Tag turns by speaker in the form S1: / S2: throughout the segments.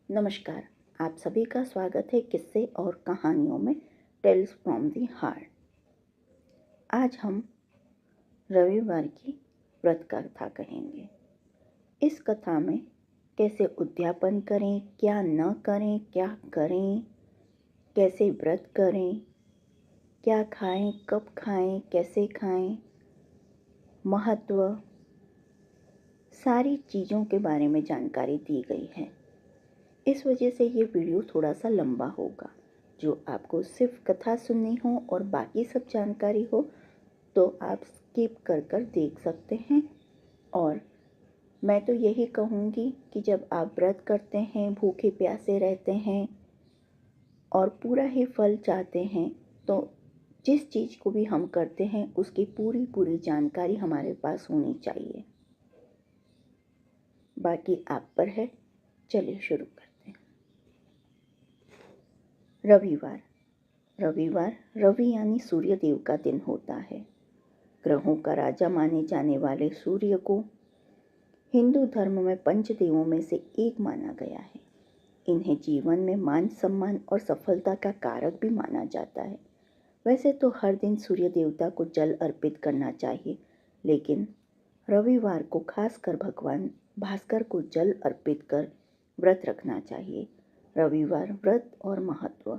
S1: नमस्कार। आप सभी का स्वागत है किस्से और कहानियों में टेल्स फ्रॉम द हार्ट। आज हम रविवार की व्रत कथा कहेंगे। इस कथा में कैसे उद्यापन करें, क्या न करें, क्या करें, कैसे व्रत करें, क्या खाएं, कब खाएं, कैसे खाएं, महत्व, सारी चीज़ों के बारे में जानकारी दी गई है। इस वजह से ये वीडियो थोड़ा सा लंबा होगा। जो आपको सिर्फ कथा सुननी हो और बाकी सब जानकारी हो तो आप स्किप कर कर देख सकते हैं। और मैं तो यही कहूँगी कि जब आप व्रत करते हैं, भूखे प्यासे रहते हैं और पूरा ही फल चाहते हैं, तो जिस चीज़ को भी हम करते हैं उसकी पूरी पूरी जानकारी हमारे पास होनी चाहिए। बाकी आप पर है। चलिए शुरू करते हैं। रविवार। रवि यानी सूर्य देव का दिन होता है। ग्रहों का राजा माने जाने वाले सूर्य को हिंदू धर्म में पंचदेवों में से एक माना गया है। इन्हें जीवन में मान सम्मान और सफलता का कारक भी माना जाता है। वैसे तो हर दिन सूर्य देवता को जल अर्पित करना चाहिए, लेकिन रविवार को खासकर भगवान भास्कर को जल अर्पित कर व्रत रखना चाहिए। रविवार व्रत और महत्व।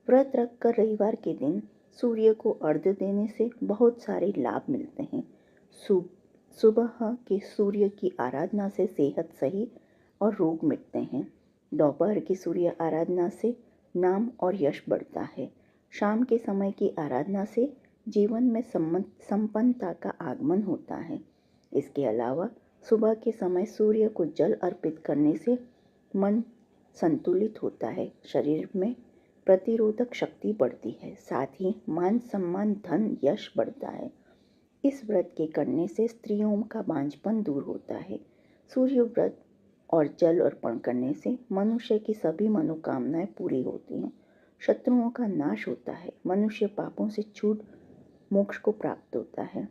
S1: व्रत रखकर रविवार के दिन सूर्य को अर्घ्य देने से बहुत सारे लाभ मिलते हैं। सुबह के सूर्य की आराधना से सेहत सही और रोग मिटते हैं। दोपहर की सूर्य आराधना से नाम और यश बढ़ता है। शाम के समय की आराधना से जीवन में संपन्नता का आगमन होता है। इसके अलावा सुबह के समय सूर्य को जल अर्पित करने से मन संतुलित होता है, शरीर में प्रतिरोधक शक्ति बढ़ती है, साथ ही मान सम्मान धन यश बढ़ता है। इस व्रत के करने से स्त्रियों का बांझपन दूर होता है। सूर्य व्रत और जल अर्पण करने से मनुष्य की सभी मनोकामनाएं पूरी होती हैं, शत्रुओं का नाश होता है, मनुष्य पापों से छूट मोक्ष को प्राप्त होता है।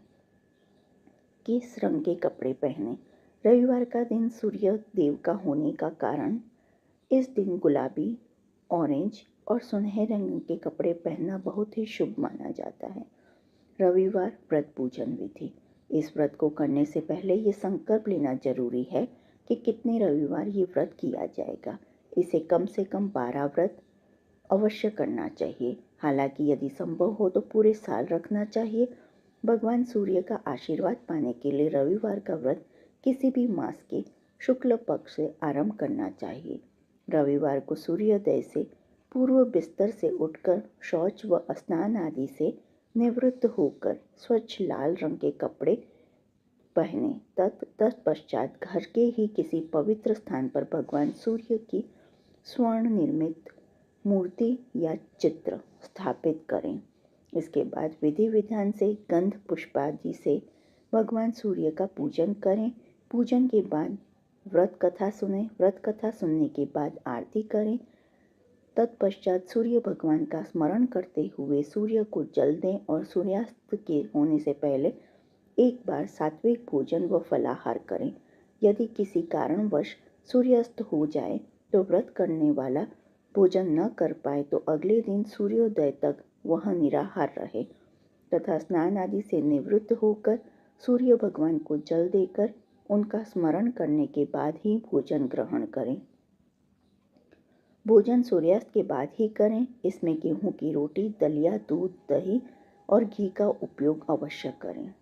S1: किस रंग के कपड़े पहने? रविवार का दिन सूर्य देव का होने का कारण इस दिन गुलाबी, ऑरेंज और सुनहरे रंग के कपड़े पहनना बहुत ही शुभ माना जाता है। रविवार व्रत पूजन विधि। इस व्रत को करने से पहले ये संकल्प लेना जरूरी है कि कितने रविवार ये व्रत किया जाएगा। इसे कम से कम 12 व्रत अवश्य करना चाहिए। हालांकि यदि संभव हो तो पूरे साल रखना चाहिए। भगवान सूर्य का आशीर्वाद पाने के लिए रविवार का व्रत किसी भी मास के शुक्ल पक्ष से आरंभ करना चाहिए। रविवार को सूर्योदय से पूर्व बिस्तर से उठकर शौच व स्नान आदि से निवृत्त होकर स्वच्छ लाल रंग के कपड़े पहने। तत्पश्चात घर के ही किसी पवित्र स्थान पर भगवान सूर्य की स्वर्ण निर्मित मूर्ति या चित्र स्थापित करें। इसके बाद विधि विधान से गंध पुष्पादि से भगवान सूर्य का पूजन करें। पूजन के बाद व्रत कथा सुने। व्रत कथा सुनने के बाद आरती करें। तत्पश्चात सूर्य भगवान का स्मरण करते हुए सूर्य को जल दें और सूर्यास्त के होने से पहले एक बार सात्विक भोजन व फलाहार करें। यदि किसी कारणवश सूर्यास्त हो जाए तो व्रत करने वाला भोजन न कर पाए तो अगले दिन सूर्योदय तक वह निराहार रहे तथा स्नान आदि से निवृत्त होकर सूर्य भगवान को जल देकर उनका स्मरण करने के बाद ही भोजन ग्रहण करें। भोजन सूर्यास्त के बाद ही करें। इसमें गेहूं की रोटी, दलिया, दूध, दही और घी का उपयोग अवश्य करें।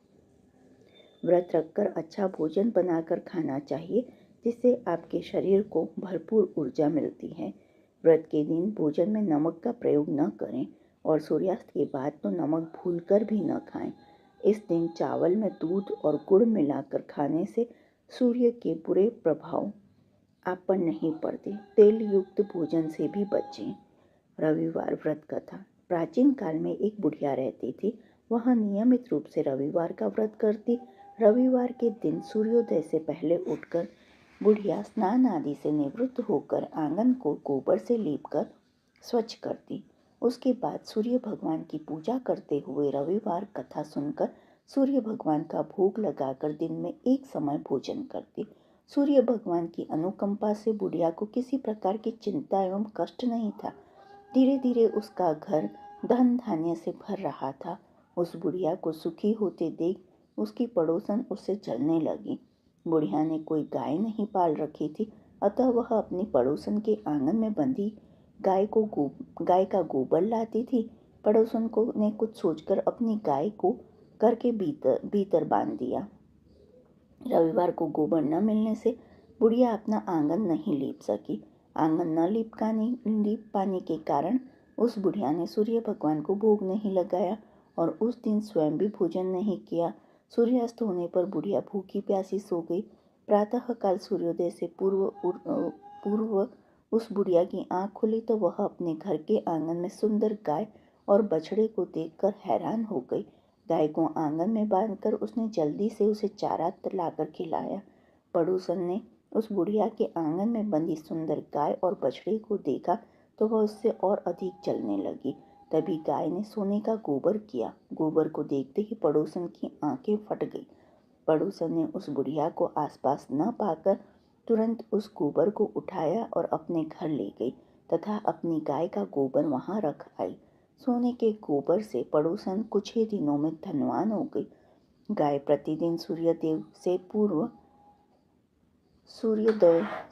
S1: व्रत रखकर अच्छा भोजन बनाकर खाना चाहिए, जिससे आपके शरीर को भरपूर ऊर्जा मिलती है। व्रत के दिन भोजन में नमक का प्रयोग न करें और सूर्यास्त के बाद तो नमक भूलकर भी न खाएं। इस दिन चावल में दूध और गुड़ मिलाकर खाने से सूर्य के बुरे प्रभाव आप पर नहीं पड़ते। तेल युक्त भोजन से भी बचें। रविवार व्रत कथा। प्राचीन काल में एक बुढ़िया रहती थी। वह नियमित रूप से रविवार का व्रत करती। रविवार के दिन सूर्योदय से पहले उठकर बुढ़िया स्नान आदि से निवृत्त होकर आंगन को गोबर से लीपकर स्वच्छ करती। उसके बाद सूर्य भगवान की पूजा करते हुए रविवार कथा सुनकर सूर्य भगवान का भोग लगाकर दिन में एक समय भोजन करती। सूर्य भगवान की अनुकंपा से बुढ़िया को किसी प्रकार की चिंता एवं कष्ट नहीं था। धीरे धीरे उसका घर धन धान्य से भर रहा था। उस बुढ़िया को सुखी होते देख उसकी पड़ोसन उससे जलने लगी। बुढ़िया ने कोई गाय नहीं पाल रखी थी, अतः वह अपनी पड़ोसन के आंगन में बंधी गाय का गोबर लाती थी। पड़ोसन को ने कुछ सोचकर अपनी गाय को घर के भीतर बांध दिया। रविवार को गोबर न मिलने से बुढ़िया अपना आंगन नहीं लीप सकी। आंगन न लीप पाने के कारण उस बुढ़िया ने सूर्य भगवान को भोग नहीं लगाया और उस दिन स्वयं भी भोजन नहीं किया। सूर्यास्त होने पर बुढ़िया भूखी प्यासी सो गई। प्रातःकाल सूर्योदय से पूर्व उस बुढ़िया की आंख खुली तो वह अपने घर के आंगन में सुंदर गाय और बछड़े को देखकर हैरान हो गई। गाय को आंगन में बांधकर उसने जल्दी से उसे चारा लाकर खिलाया। पड़ोसन ने उस बुढ़िया के आंगन में बंधी सुंदर गाय और बछड़े को देखा तो वह उससे और अधिक जलने लगी। तभी गाय ने सोने का गोबर किया। गोबर को देखते ही पड़ोसन की आंखें फट गई। पड़ोसन ने उस बुढ़िया को आसपास न पाकर तुरंत उस गोबर को उठाया और अपने घर ले गई तथा अपनी गाय का गोबर वहां रख आई। सोने के गोबर से पड़ोसन कुछ ही दिनों में धनवान हो गई। गाय प्रतिदिन सूर्योदय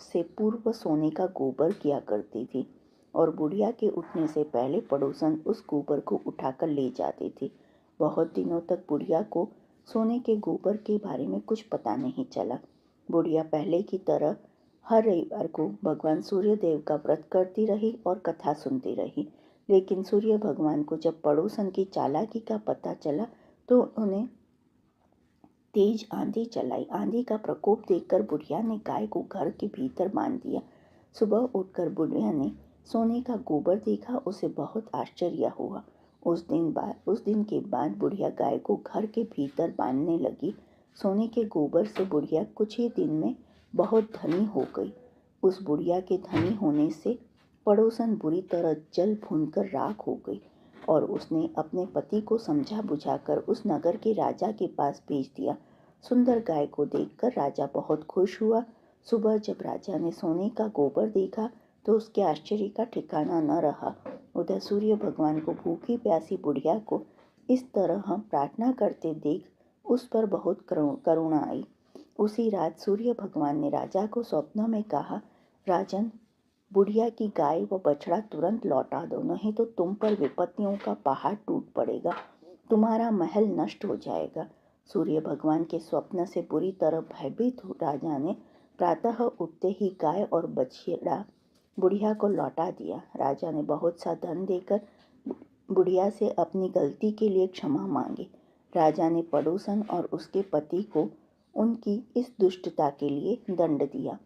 S1: से पूर्व सोने का गोबर किया करती थी और बुढ़िया के उठने से पहले पड़ोसन उस गोबर को उठाकर ले जाती थी। बहुत दिनों तक बुढ़िया को सोने के गोबर के बारे में कुछ पता नहीं चला। बुढ़िया पहले की तरह हर रविवार को भगवान सूर्यदेव का व्रत करती रही और कथा सुनती रही। लेकिन सूर्य भगवान को जब पड़ोसन की चालाकी का पता चला तो उन्हें तेज आंधी चलाई। आंधी का प्रकोप देखकर बुढ़िया ने गाय को घर के भीतर बांध दिया। सुबह उठकर बुढ़िया ने सोने का गोबर देखा। उसे बहुत आश्चर्य हुआ। उस दिन के बाद बुढ़िया गाय को घर के भीतर बांधने लगी। सोने के गोबर से बुढ़िया कुछ ही दिन में बहुत धनी हो गई। उस बुढ़िया के धनी होने से पड़ोसन बुरी तरह जल भूनकर राख हो गई और उसने अपने पति को समझा बुझाकर उस नगर के राजा के पास भेज दिया। सुंदर गाय को देखकर राजा बहुत खुश हुआ। सुबह जब राजा ने सोने का गोबर देखा तो उसके आश्चर्य का ठिकाना न रहा। उधर सूर्य भगवान को भूखी प्यासी बुढ़िया को इस तरह प्रार्थना करते देख उस पर बहुत करुणा आई। उसी रात सूर्य भगवान ने राजा को स्वप्न में कहा, राजन, बुढ़िया की गाय व बछड़ा तुरंत लौटा दो, नहीं तो तुम पर विपत्तियों का पहाड़ टूट पड़ेगा, तुम्हारा महल नष्ट हो जाएगा। सूर्य भगवान के स्वप्न से बुरी तरह भयभीत राजा ने प्रातः उठते ही गाय और बछड़ा बुढ़िया को लौटा दिया। राजा ने बहुत सा धन देकर बुढ़िया से अपनी गलती के लिए क्षमा मांगी। राजा ने पड़ोसन और उसके पति को उनकी इस दुष्टता के लिए दंड दिया।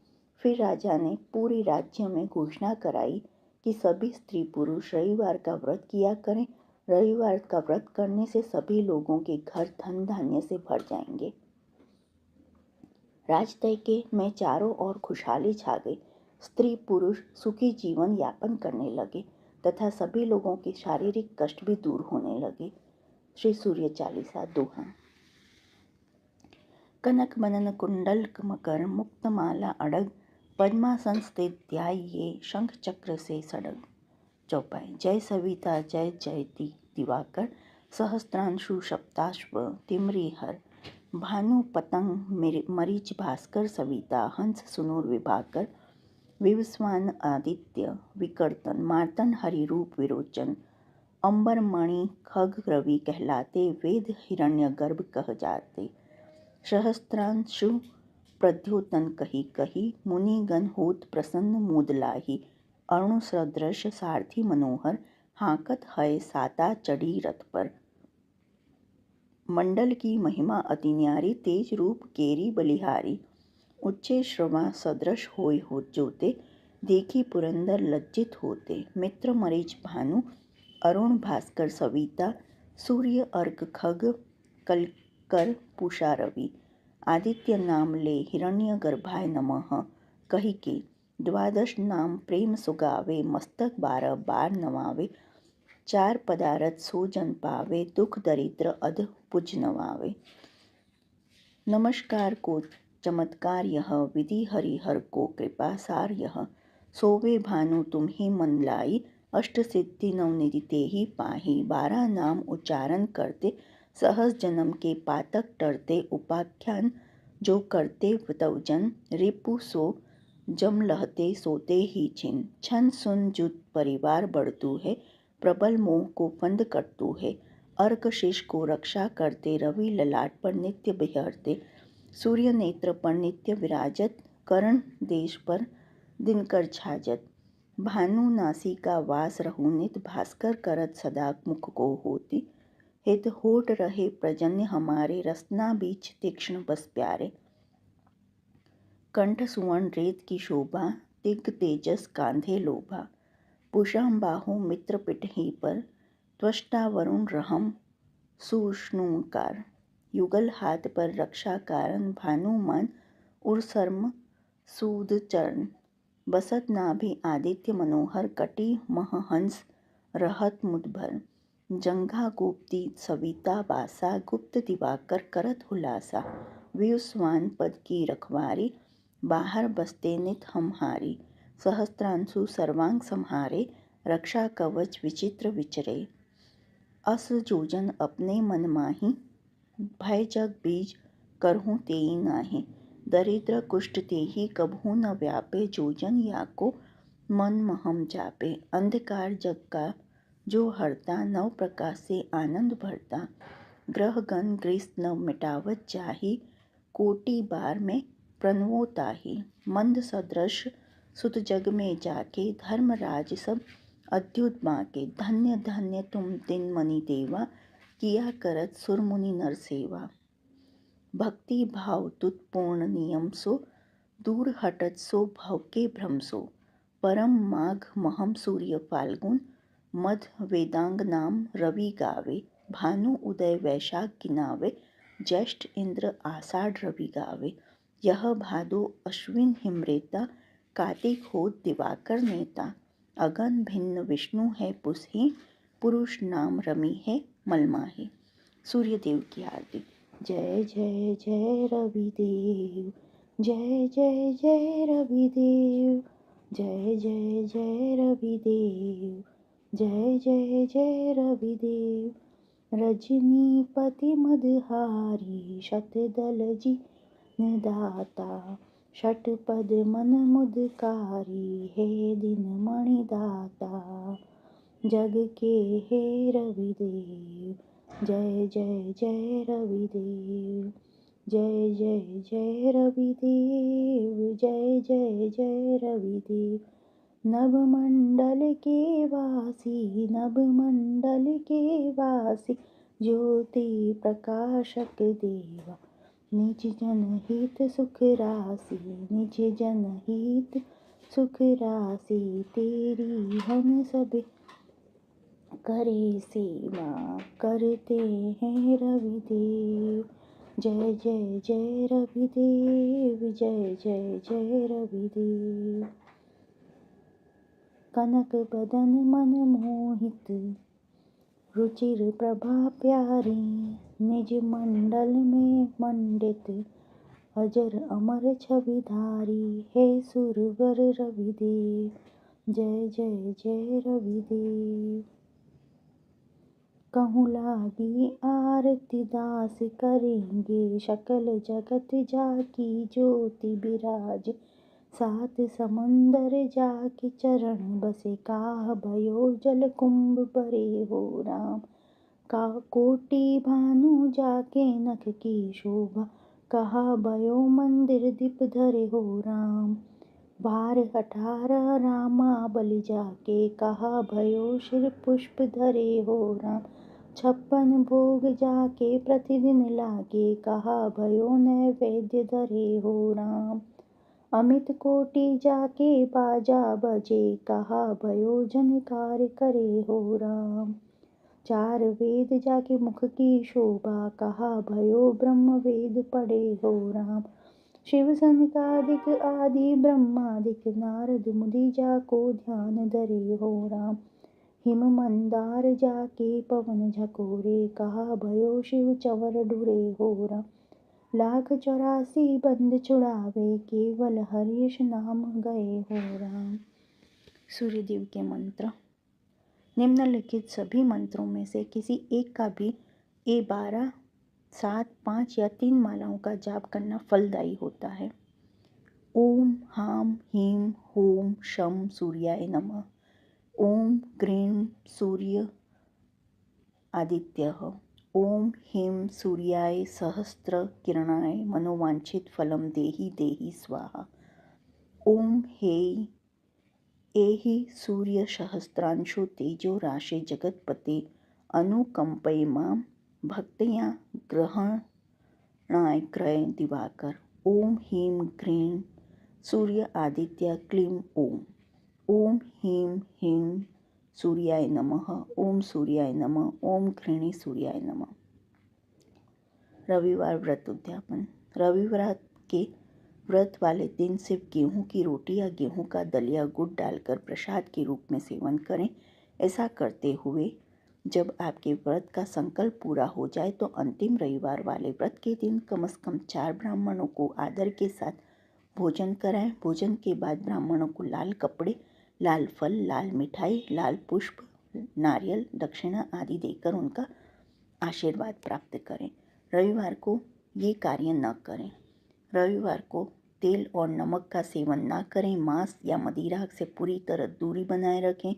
S1: फिर राजा ने पूरे राज्य में घोषणा कराई कि सभी स्त्री पुरुष रविवार का व्रत किया करें। रविवार का व्रत करने से सभी लोगों के घर धन धान्य से भर जाएंगे। राजतय में चारों ओर खुशहाली छा गई। स्त्री पुरुष सुखी जीवन यापन करने लगे तथा सभी लोगों के शारीरिक कष्ट भी दूर होने लगे। श्री सूर्य चालीसा दोहा। कनक मनन कुंडल मकर मुक्त माला अड़ग, पद्मासन स्थित ध्याये शंख चक्र से सड़ग। चौपाई। जय सविता जय जय दिवाकर, सहस्त्रांशु सप्ताश्व तिमरी हर, भानु पतंग मरीच भास्कर सविता, हंस सुनूर विभाकर, विवस्वान आदित्य विकर्तन, मार्तन हरि रूप विरोचन, अंबर मणि खग रवि कहलाते, वेद हिरण्य गर्भ कह जाते, सहस्त्रांशु प्रद्योतन कही कही, मुनिगण होत प्रसन्न मुद लाही, अरुण सदृश सारथी मनोहर, हाकत है साता चढ़ी रथ पर। मंडल की महिमा अति न्यारी, तेज रूप केरी बलिहारी, उच्चे श्रवा सदृश होय हो जोते, देखी पुरंदर लज्जित होते, मित्र मरीच भानु, अरुण भास्कर सविता, सूर्य अर्क खग कलकर पूषा रवि, आदित्य नाम ले हिरण्य गर्भाय नमः, कही के द्वादश नाम प्रेम सुगावे, मस्तक 12 बार नवावे, 4 पदारथ सो जन पावे, दुख दरिद्र अध पुज नवावे। नमस्कार को चमत्कार यह विधि हरिहर को कृपा सार यह। सोवे भानु तुम्हें मन लाई, अष्ट सिद्धि नवनिधि तेहि पाहि। 12 नाम उच्चारण करते, सहस जन्म के पातक टरते। उपाख्यान जो करते तव जन, रिपु सो जम लहते सोते ही छिन। छन सुन जुत परिवार बढ़तु है, प्रबल मोह को फंद कटतु है। अर्क शेष को रक्षा करते, रवि ललाट पर नित्य बिहरते। सूर्य नेत्र पर नित्य विराजत, करण देश पर दिनकर छाजत। भानु नासिका वास रहु नित, भास्कर करत सदा मुख को होती। हित होठ रहे प्रजन्य हमारे, रसना बीच तीक्ष्ण बस प्यारे। कंठ सुवर्ण रेत की शोभा, दिग्ग तेजस कांधे लोभा। पुषम बाहु मित्र पिठही पर, त्वष्टा वरुण रहम सुष्णुकार। युगल हाथ पर रक्षा कारण, भानुमान उर्सर्म सूद चरण। बसत नाभि आदित्य मनोहर, कटी महहंस रहत मुदभर। जंघा गोप्ती सविता बासा, गुप्त दिवाकर करत हुलासा। व्युस्वान पद की रखवारी, बाहर बसते नित हमहारी। सहस्त्रांशु सर्वांग सम्हारे, रक्षा कवच विचित्र विचरे। अस जोजन अपने मन माही, भय जग बीज करहूँ तेई नाही। दरिद्र कुष्ठ तेहि कबहू न व्यापे, जोजन याको मन महम जापे। अंधकार जग का जो हरता, नव प्रकाश से आनंद भरता। ग्रह गण ग्रस्त न मिटावत जाहि, कोटि बार में प्रणवो ताहि। मंद सदृश सुत जग में जाके, धर्मराज सब अद्युत बाके। धन्य धन्य तुम दिन मणि देवा, किया करत सुर मुनि नर सेवा। भक्ति भाव तुत पूर्ण नियम सो, दूर हटत सो भव के भ्रम सो। परम माघ महम सूर्य फाल्गुन, मध्य वेदांग नाम रवि गावे। भानु उदय वैशाख गिनावे, ज्येष्ठ इंद्र आषाढ़ रवि गावे। यह भादो अश्विन हिमरेता, कार्तिक होत दिवाकर नेता। अगन भिन्न विष्णु है पुसहि, पुरुष नाम रवि है मलमाही। सूर्यदेव की आरती। जय जय जय रविदेव, जय जय जय रविदेव, जय जय जय रविदेव, जय जय जय रविदेव। रजनीपति मदहारी, शतदल जी दाता। षटपद मन मुदकारी, हे दिन मणि दाता। जग के हे रविदेव, जय जय जय रविदेव, जय जय जय रविदेव, जय जय जय रविदेव। नभ मंडल के वासी, नभ मंडल के वासी, ज्योति प्रकाशक देवा। निज जन हित सुख राशि, निज जन हित सुख राशि। तेरी हम सब करे सेवा, करते हैं रविदेव। जय जय जय रविदेव, जय जय जय रविदेव। कनक बदन मन मोहित, रुचिर प्रभा प्यारी। निज मंडल में मंडित, अजर अमर छवि धारी। हे सुरवर रविदेव, जय जय जय रविदेव। कहूँ लागी आरती दास करेंगे, सकल जगत जाकी ज्योति बिराज। सात समंदर जाके चरण बसे, काह भयो जल कुंभ भरे हो राम। का कोटि भानु जाके नख की शोभा, कहा भयो मंदिर दीप धरे हो राम। 12 18 रामा बलि जाके, कहा भयो शिर पुष्प धरे हो राम। 56 भोग जाके प्रतिदिन लागे, कहा भयो नैवेद्य धरे हो राम। अमित कोटि जाके बाजा बजे, कहा भयो झनकार करे हो राम। 4 वेद जाके मुख की शोभा, कहा भयो ब्रह्म वेद पढ़े हो राम। शिव सनकादिक आदि ब्रह्मादिक, नारद मुनि जाको ध्यान धरे हो राम। हिम मंदार जाके पवन झकोरे, कहा भयो शिव चंवर ढुरे हो राम। लाख 84 बंद छुड़ावे, केवल हरीश नाम गए हो राम। सूर्यदेव के मंत्र। निम्नलिखित सभी मंत्रों में से किसी एक का भी 12, 7, 5 या 3 मालाओं का जाप करना फलदायी होता है। ओम हाम हीम होम शम सूर्याय नमः। ओम ग्रीं सूर्य आदित्यः। ओम ह्रीं सूर्याय सहस्त्र किरणाय मनोवांछित फलम देहि देहि स्वाहा। ओम हे एहि सूर्य सहस्त्रांशो तेजो राशे जगतपते अनुकंपय मां भक्त्या ग्रहणाय क्रय दिवाकर। ओम ह्रीं ग्रीं सूर्य आदित्य क्लीं ओम। ओम ह्रीं ह्रीं सूर्याय नमः। ओम सूर्याय नमः। ओम घृणी सूर्याय नमः। रविवार व्रत उद्यापन। रविवार के व्रत वाले दिन सिर्फ गेहूं की रोटी या गेहूं का दलिया गुड़ डालकर प्रसाद के रूप में सेवन करें। ऐसा करते हुए जब आपके व्रत का संकल्प पूरा हो जाए तो अंतिम रविवार वाले व्रत के दिन कम से कम 4 ब्राह्मणों को आदर के साथ भोजन कराएं। भोजन के बाद ब्राह्मणों को लाल कपड़े, लाल फल, लाल मिठाई, लाल पुष्प, नारियल, दक्षिणा आदि देकर उनका आशीर्वाद प्राप्त करें। रविवार को ये कार्य न करें। रविवार को तेल और नमक का सेवन न करें। मांस या मदिरा से पूरी तरह दूरी बनाए रखें।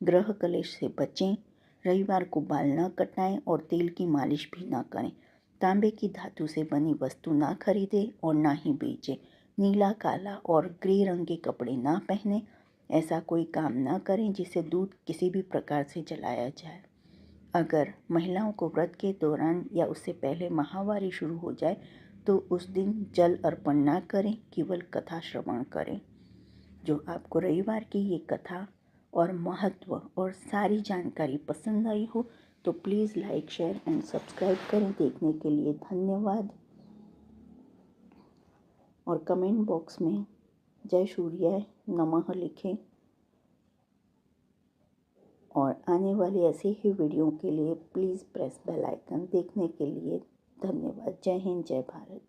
S1: ग्रह कलेश से बचें। रविवार को बाल न कटाएं और तेल की मालिश भी न करें। तांबे की धातु से बनी वस्तु ना खरीदें और ना ही बेचें। नीला, काला और ग्रे रंग के कपड़े ना पहनें। ऐसा कोई काम ना करें जिससे दूध किसी भी प्रकार से जलाया जाए। अगर महिलाओं को व्रत के दौरान या उससे पहले माहवारी शुरू हो जाए तो उस दिन जल अर्पण ना करें, केवल कथा श्रवण करें। जो आपको रविवार की ये कथा और महत्व और सारी जानकारी पसंद आई हो तो please like, share and subscribe करें। देखने के लिए धन्यवाद। और कमेंट बॉक्स में जय सूर्याय नमः लिखें। और आने वाली ऐसी ही वीडियो के लिए प्लीज़ प्रेस बेल आइकन। देखने के लिए धन्यवाद। जय हिंद, जय भारत।